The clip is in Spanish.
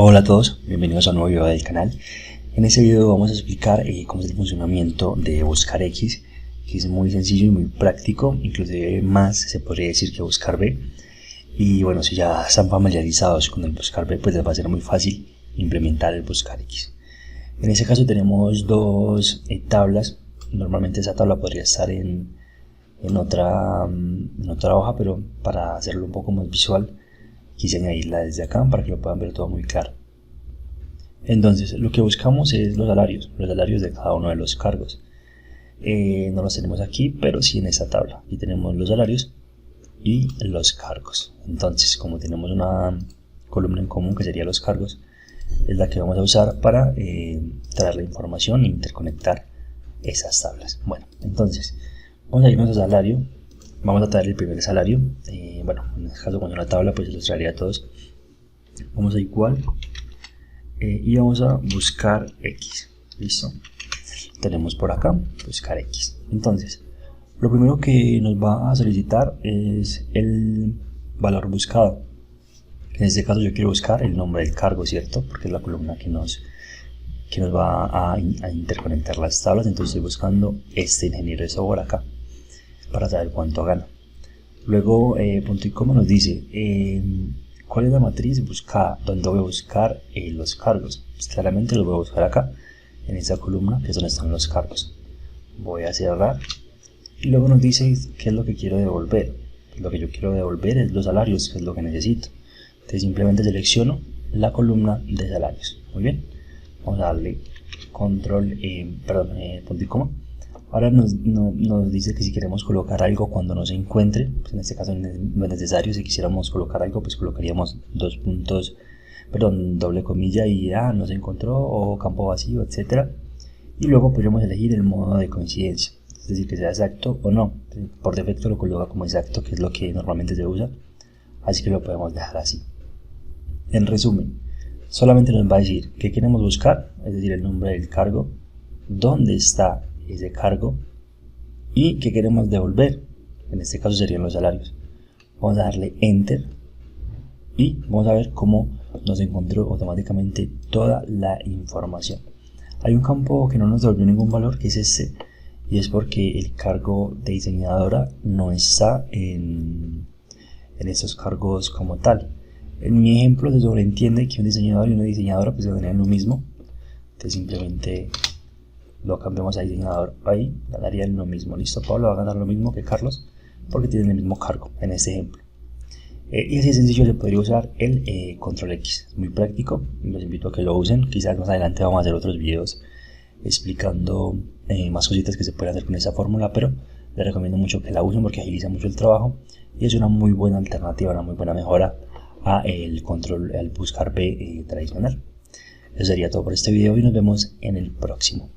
Hola a todos, bienvenidos a un nuevo video del canal. En este video vamos a explicar cómo es el funcionamiento de buscar X, que es muy sencillo y muy práctico, inclusive más se podría decir que buscar B. Y bueno, si ya están familiarizados con el buscar B, pues les va a ser muy fácil implementar el buscar X. En este caso tenemos dos tablas. Normalmente esa tabla podría estar en otra hoja, pero para hacerlo un poco más visual quise añadirla desde acá para que lo puedan ver todo muy claro. Entonces lo que buscamos es los salarios de cada uno de los cargos. No los tenemos aquí, pero sí en esta tabla. Aquí tenemos los salarios y los cargos. Entonces, como tenemos una columna en común que sería los cargos, es la que vamos a usar para traer la información e interconectar esas tablas. Bueno, entonces vamos a irnos a salario. Vamos a traer el primer salario. Bueno, en este caso, cuando una tabla, pues los traería a todos. Vamos a igual y vamos a buscar X. Listo. Tenemos por acá buscar X. Entonces, lo primero que nos va a solicitar es el valor buscado. En este caso, yo quiero buscar el nombre del cargo, ¿cierto? Porque es la columna que nos va a interconectar las tablas. Entonces, estoy buscando este ingeniero de software acá para saber cuánto gana. Luego punto y coma nos dice cuál es la matriz buscada, donde voy a buscar los cargos. Pues claramente los voy a buscar acá en esta columna, que es donde están los cargos. Voy a cerrar y luego nos dice qué es lo que quiero devolver. Lo que yo quiero devolver es los salarios, que es lo que necesito. Entonces simplemente selecciono la columna de salarios. Muy bien, vamos a darle control, punto y coma. Ahora nos dice que si queremos colocar algo cuando no se encuentre, pues en este caso no es necesario. Si quisiéramos colocar algo, pues colocaríamos doble comilla y no se encontró, o campo vacío, etcétera. Y luego podríamos elegir el modo de coincidencia, es decir, que sea exacto o no. Por defecto lo coloca como exacto, que es lo que normalmente se usa, así que lo podemos dejar así. En resumen, solamente nos va a decir qué queremos buscar, es decir, el nombre del cargo, dónde está ese cargo y que queremos devolver. En este caso serían los salarios. Vamos a darle enter y vamos a ver cómo nos encontró automáticamente toda la información. Hay un campo que no nos devolvió ningún valor, que es este, y es porque el cargo de diseñadora no está en estos cargos como tal. En mi ejemplo se sobreentiende que un diseñador y una diseñadora pues ganarían lo mismo. Entonces simplemente lo cambiamos a diseñador, ahí ganarían lo mismo. Listo, Pablo va a ganar lo mismo que Carlos porque tienen el mismo cargo en este ejemplo. Y así de sencillo se podría usar el control X. Es muy práctico y los invito a que lo usen. Quizás más adelante vamos a hacer otros videos explicando más cositas que se pueden hacer con esa fórmula, pero les recomiendo mucho que la usen porque agiliza mucho el trabajo y es una muy buena alternativa, una muy buena mejora al buscar B tradicional. Eso sería todo por este video y nos vemos en el próximo.